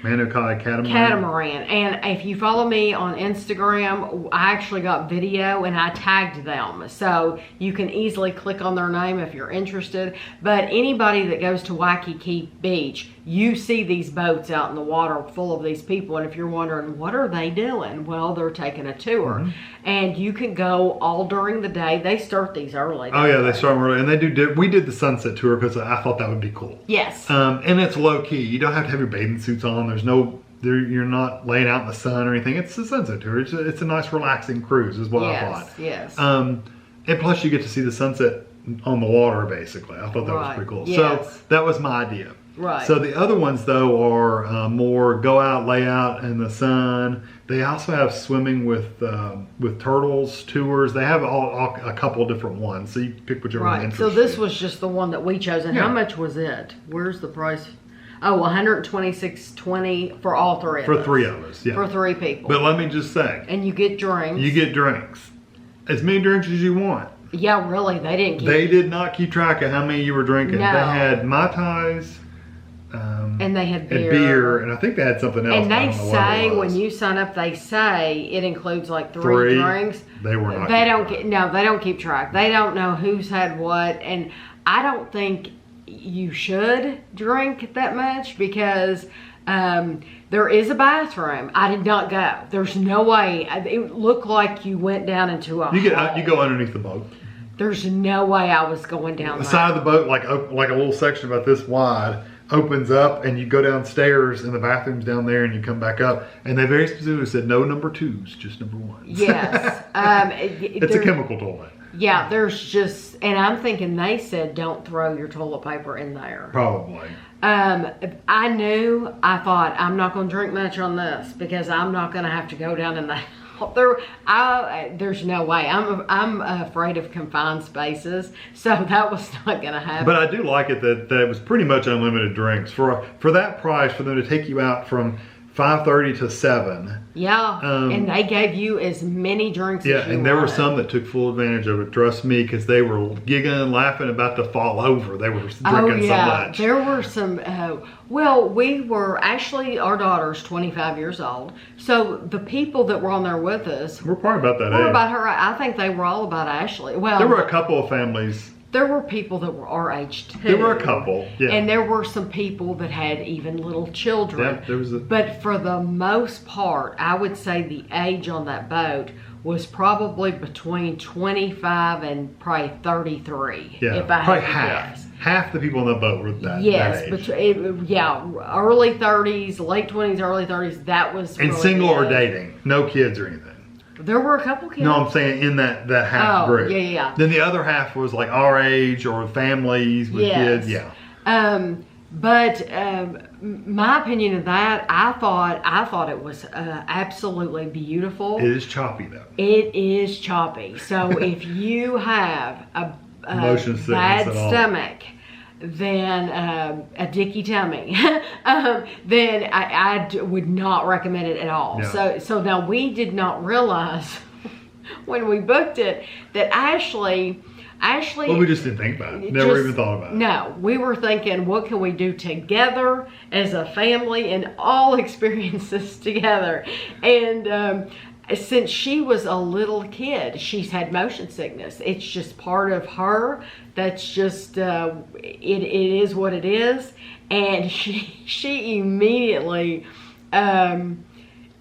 And if you follow me on Instagram, I actually got video and I tagged them. So you can easily click on their name if you're interested. But anybody that goes to Waikiki Beach, you see these boats out in the water full of these people. And if you're wondering, what are they doing? Well, they're taking a tour. Mm-hmm. And you can go all during the day. They start these early. Oh, yeah, they start them early. And they do. We did the sunset tour because I thought that would be cool. Yes. And it's low key. You don't have to have your bathing suits on. You're not laying out in the sun or anything. It's a sunset tour. It's a nice relaxing cruise is what I thought. Yes. And plus you get to see the sunset on the water basically. I thought that was pretty cool. Yes. So that was my idea. Right. So the other ones though are more go out, lay out in the sun. They also have swimming with turtles tours. They have a couple of different ones. So you pick whichever one interests you. So this was just the one that we chose. And how much was it? Where's the price? Oh, $126.20 for all three of us. For three of us, yeah. For three people. But let me just say. And you get drinks. You get drinks. As many drinks as you want. Yeah, really. They didn't keep... They did not keep track of how many you were drinking. No. They had Mai Tais. And they had beer. And beer. And I think they had something else. And they say, when you sign up, they say it includes like three drinks. They were not. They don't keep track. They don't know who's had what. And I don't think you should drink that much because there is a bathroom. I did not go. There's no way. It looked like you went down into a You go underneath the boat. There's no way I was going down the side of the boat, like a little section about this wide, opens up and you go downstairs and the bathroom's down there and you come back up. And they very specifically said no number twos, just number ones. Yes. It's a chemical toilet. Yeah, there's just, and I'm thinking they said don't throw your toilet paper in there. Probably. I thought I'm not going to drink much on this because I'm not going to have to go down in the there's no way. I'm afraid of confined spaces, so that was not going to happen. But I do like it that it was pretty much unlimited drinks for that price for them to take you out from 5:30 to 7. Yeah, and they gave you as many drinks as you and there were some that took full advantage of it, trust me, because they were giggling, laughing, about to fall over. They were drinking so much. There were some, we were, actually, our daughter's 25 years old, so the people that were on there with us. We're probably about that age. We're about her, I think they were all about Ashley. Well, there were a couple of families. There were people that were our age too. There were a couple, yeah. And there were some people that had even little children. Yeah, there was But for the most part, I would say the age on that boat was probably between 25 and probably 33. Yeah, if I probably had to half. guess. half the people on the boat were that Yes, age. early 30s, late 20s, early 30s. That was And really single or it. dating, no kids or anything. There were a couple kids. No, I'm saying in that half group. Yeah. Then the other half was like our age or families with kids. Yeah. But my opinion of that, I thought it was absolutely beautiful. It is choppy though. It is choppy. So if you have a Motion sickness bad at all. stomach, then a dicky tummy, then I would not recommend it at all. Yeah. So now we did not realize when we booked it that Ashley. Well, we just didn't think about it. Never even thought about it. No, we were thinking, what can we do together as a family and all experience this together? And since she was a little kid, she's had motion sickness. It's just part of her. That's just, it is what it is. And she immediately,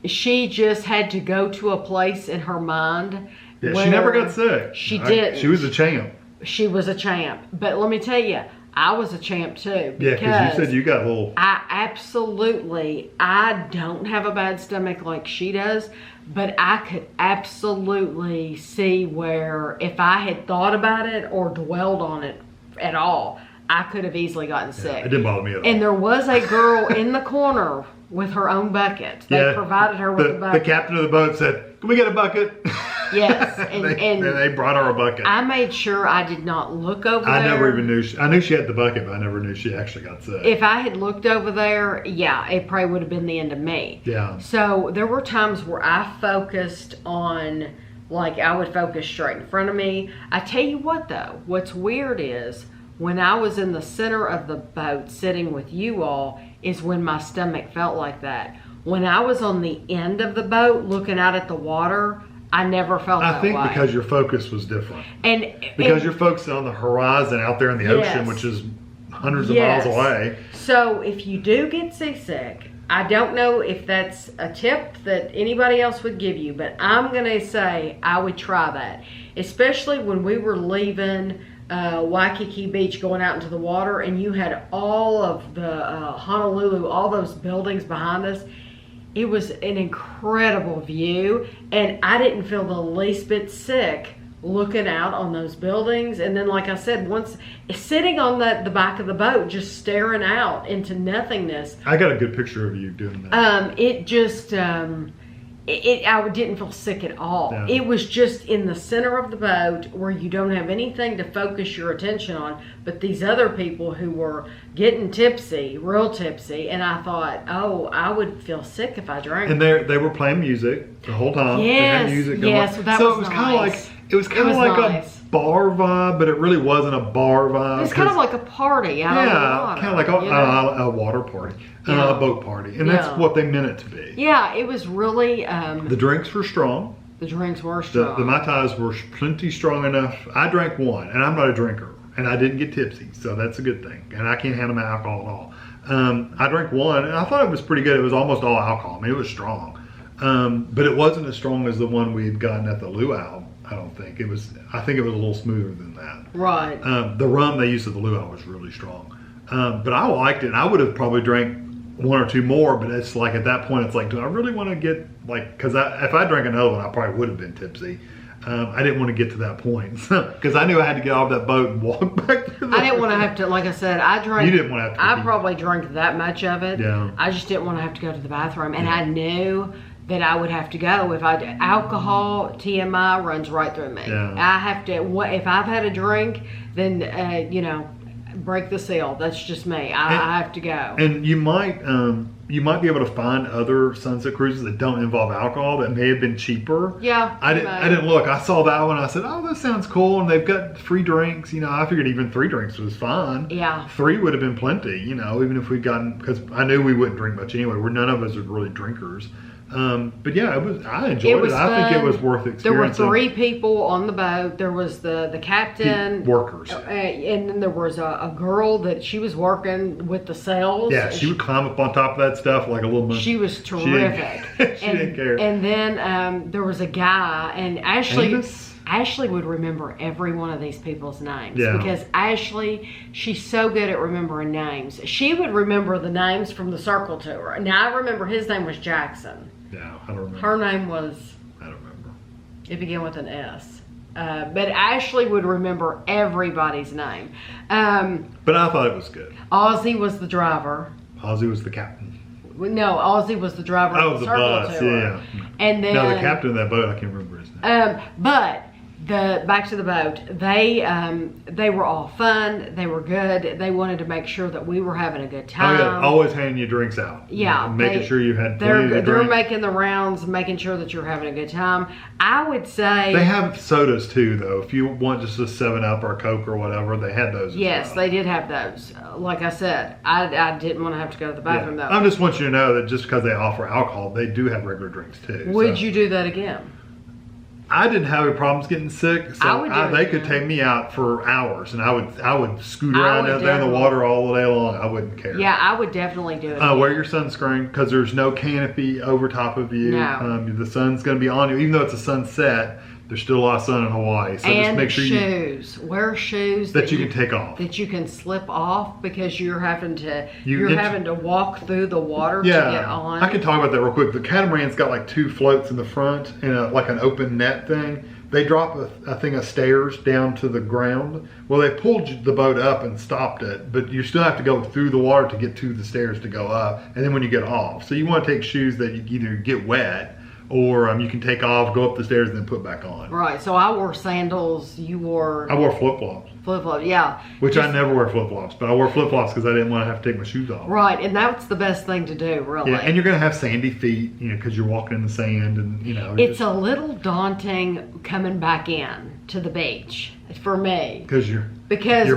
she just had to go to a place in her mind. Yeah, she never got sick. She did. She was a champ. She was a champ. But let me tell you, I was a champ too. Yeah, because you said you got a little... I don't have a bad stomach like she does, but I could absolutely see where if I had thought about it or dwelled on it at all, I could have easily gotten sick. It didn't bother me at all. And there was a girl in the corner with her own bucket. They provided her with a bucket. The captain of the boat said, "Can we get a bucket?" Yes, and they brought her a bucket. I made sure I did not look over there. I never even knew. I knew she had the bucket, but I never knew she actually got sick. If I had looked over there, yeah, it probably would have been the end of me. Yeah. So there were times where I focused on, like, I would focus straight in front of me. I tell you what, though, what's weird is when I was in the center of the boat sitting with you all is when my stomach felt like that. When I was on the end of the boat looking out at the water, I never felt that way. I think because your focus was different. Because you're focused on the horizon out there in the ocean, which is hundreds of miles away. So if you do get seasick, I don't know if that's a tip that anybody else would give you, but I'm going to say I would try that. Especially when we were leaving Waikiki Beach going out into the water and you had all of the Honolulu, all those buildings behind us. It was an incredible view, and I didn't feel the least bit sick looking out on those buildings. And then, like I said, once sitting on the back of the boat, just staring out into nothingness. I got a good picture of you doing that. It just, I didn't feel sick at all. Yeah. It was just in the center of the boat where you don't have anything to focus your attention on, but these other people who were getting tipsy, real tipsy, and I thought, oh, I would feel sick if I drank. And they were playing music the whole time. Yes, they had music going. yes, that so was it was nice. kind of like it was kind of like nice. a bar vibe, but it really wasn't a bar vibe. It was kind of like a party out on the water. Kind of like a water party, a boat party, and that's what they meant it to be. Yeah, it was really. The drinks were strong. The drinks were strong. The Mai Tais were plenty strong enough. I drank one, and I'm not a drinker, and I didn't get tipsy, so that's a good thing. And I can't handle my alcohol at all. I drank one, and I thought it was pretty good. It was almost all alcohol. I mean, it was strong, but it wasn't as strong as the one we had gotten at the luau. I don't think it was. I think it was a little smoother than that. Right. The rum they used at the luau was really strong, but I liked it. And I would have probably drank one or two more, but it's like at that point, it's like, do I really want to get like? Because if I drank another one, I probably would have been tipsy. I didn't want to get to that point because I knew I had to get off that boat and walk back to the I didn't want to have to, like I said, I drank. You didn't want to have to. I probably drank that much of it. Yeah. I just didn't want to have to go to the bathroom, and I knew that I would have to go if alcohol, TMI runs right through me. Yeah. I have to. If I've had a drink, then break the seal. That's just me. I have to go. And you might be able to find other sunset cruises that don't involve alcohol that may have been cheaper. Yeah. I didn't look. I saw that one. I said, oh, that sounds cool. And they've got free drinks. I figured even 3 drinks was fine. Yeah. 3 would have been plenty, even if we'd gotten, because I knew we wouldn't drink much anyway. None of us are really drinkers. But yeah, I enjoyed it. I think it was worth experiencing. There were 3 people on the boat. There was the captain, workers, and then there was a girl that she was working with the sails. Yeah, she would climb up on top of that stuff like a little monkey. She was terrific. She didn't care. And then there was a guy, and Ashley Ashley would remember every one of these people's names. Yeah. Because Ashley, she's so good at remembering names. She would remember the names from the circle tour. Now, I remember his name was Jackson. Yeah, I don't remember. Her name was... I don't remember. It began with an S. But Ashley would remember everybody's name. But I thought it was good. Ozzy was the driver. Ozzy was the captain. No, Ozzy was the driver of the circle bus, tour. yeah. And then... No, the captain of that boat, I can't remember his name. But... back to the boat. They were all fun. They were good. They wanted to make sure that we were having a good time. Oh yeah, always handing you drinks out. Yeah, making sure you had plenty to drink. They're making the rounds, making sure that you're having a good time. I would say they have sodas too, though. If you want just a 7-Up or a Coke or whatever, they had those. Yes, as well. they did have those. Like I said, I didn't want to have to go to the bathroom though. I just want you to know that just because they offer alcohol, they do have regular drinks too. Would you do that again? I didn't have any problems getting sick, so they could take me out for hours, and I would scoot around out there in the water all the day long. I wouldn't care. Yeah, I would definitely do it. Wear your sunscreen because there's no canopy over top of you. No. The sun's going to be on you, even though it's a sunset. There's still a lot of sun in Hawaii, so and just make sure shoes. Wear shoes that you can take off, that you can slip off because you're having to walk through the water to get on. I can talk about that real quick. The Catamaran's got like 2 floats in the front and like an open net thing. They drop a thing of stairs down to the ground. Well, they pulled the boat up and stopped it, but you still have to go through the water to get to the stairs to go up, and then when you get off. So you want to take shoes that you either get wet or you can take off, go up the stairs, and then put back on. Right. So I wore sandals. You wore... I wore flip-flops. Flip-flops, yeah. Which I never wear flip-flops, but I wore flip-flops because I didn't want to have to take my shoes off. Right, and that's the best thing to do, really. Yeah, and you're going to have sandy feet, because you're walking in the sand, and, It's a little daunting coming back in to the beach for me. Because your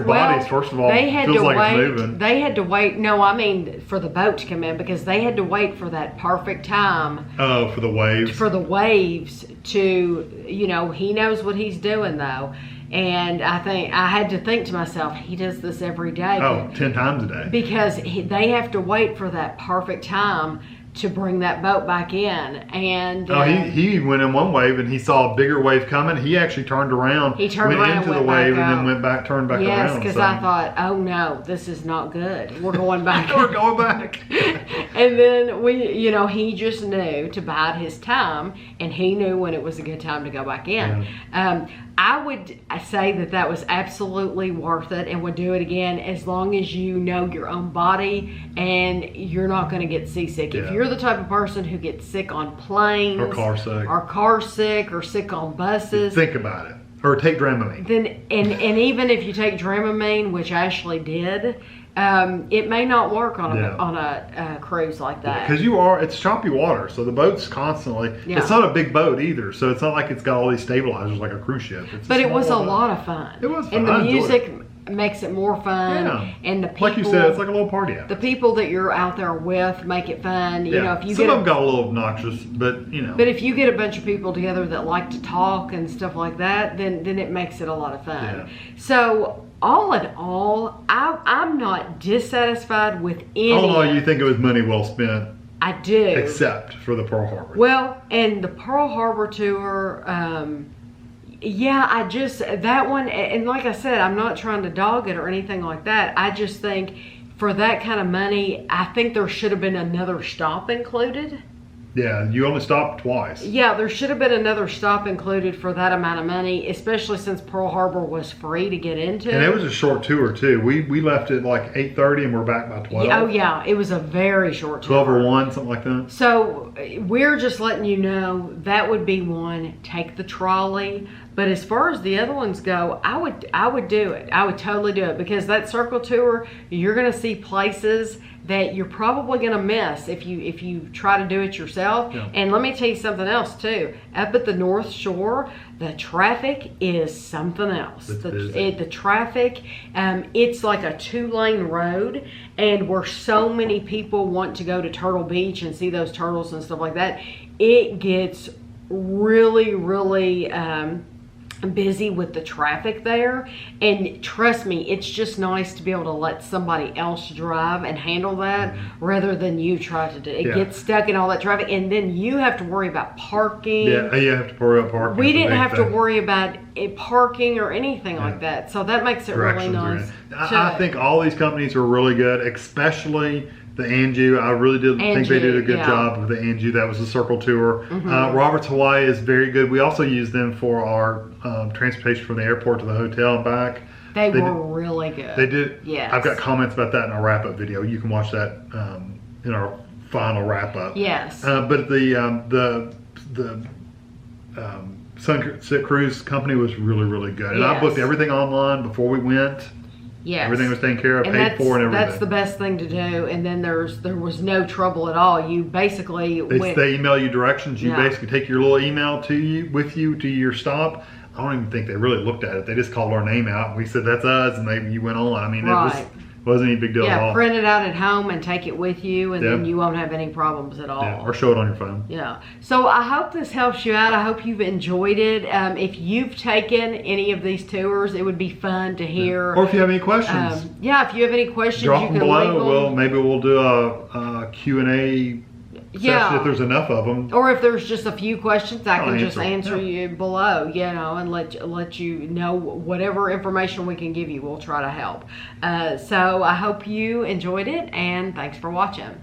body's, first of all, feels like it's moving. They had to wait. No, I mean for the boat to come in because they had to wait for that perfect time. Oh, for the waves. For the waves to, he knows what he's doing though, and I had to think to myself, he does this every day. Oh, 10 times a day. Because they have to wait for that perfect time to bring that boat back in, and he went in one wave and he saw a bigger wave coming. He actually turned around. He turned around into the wave and then turned back around. Yes, because I thought, oh no, this is not good. We're going back. We're going back. And then he just knew to bide his time, and he knew when it was a good time to go back in. Yeah. I would say that was absolutely worth it, and would do it again as long as you know your own body and you're not going to get seasick. Yeah. If you're the type of person who gets sick on planes or car sick or sick on buses, think about it. Or take Dramamine. Then and even if you take Dramamine, which Ashley did, it may not work on a cruise like that. Because it's choppy water, so the boat's constantly. Yeah. It's not a big boat either, so it's not like it's got all these stabilizers like a cruise ship. But it was a lot of fun. It was fun. And the music makes it more fun. Yeah. And the people, like you said, it's like a little party out. The people that you're out there with make it fun. Yeah. If you Some of them got a little obnoxious, but But if you get a bunch of people together that like to talk and stuff like that, then it makes it a lot of fun. Yeah. So all in all, I'm not dissatisfied with any. All in all, you think it was money well spent. I do. Except for the Pearl Harbor. Well, and the Pearl Harbor tour, that one, and like I said, I'm not trying to dog it or anything like that. I just think for that kind of money, I think there should have been another stop included. Yeah, you only stopped twice. Yeah, there should have been another stop included for that amount of money, especially since Pearl Harbor was free to get into. And it was a short tour too. We left at like 8:30 and we're back by 12. Oh yeah, it was a very short 12 tour. or 1, something like that. So we're just letting you know that would be one. Take the trolley. But as far as the other ones go, I would do it. I would totally do it because that circle tour, you're going to see places that you're probably going to miss if you try to do it yourself. Yeah. And let me tell you something else too. Up at the North Shore, the traffic is something else. The traffic, it's like a 2-lane road, and where so many people want to go to Turtle Beach and see those turtles and stuff like that, it gets really, really busy with the traffic there, and trust me, it's just nice to be able to let somebody else drive and handle that rather than you try to do it. Yeah. Get stuck in all that traffic, and then you have to worry about parking. Yeah, you have to worry about parking. We didn't have to worry about parking or anything like that, so that makes it really nice. I think all these companies are really good, especially the Anju. I really did think they did a good job with the Anju. That was the Circle Tour. Roberts Hawaii is very good. We also use them for our transportation from the airport to the hotel and back. They were really good. They did. Yes. I've got comments about that in our wrap-up video. You can watch that in our final wrap-up. Yes. But the Sunset Cruise Company was really, really good. And I booked everything online before we went. Yes. Everything was taken care of, paid for, and everything. That's the best thing to do. And then there was no trouble at all. You basically they email you directions. You basically take your little email with you to your stop. I don't even think they really looked at it. They just called our name out, and we said that's us, and you went on. I mean, it wasn't any big deal at all. Yeah, print it out at home and take it with you, and then you won't have any problems at all. Yeah, or show it on your phone. Yeah. So I hope this helps you out. I hope you've enjoyed it. If you've taken any of these tours, it would be fun to hear. Or if you have any questions. If you have any questions, drop you them can below. leave them. Maybe we'll do a Q&A session if there's enough of them. Or if there's just a few questions, I can just answer you you below, and let you know whatever information we can give you. We'll try to help. So I hope you enjoyed it, and thanks for watching.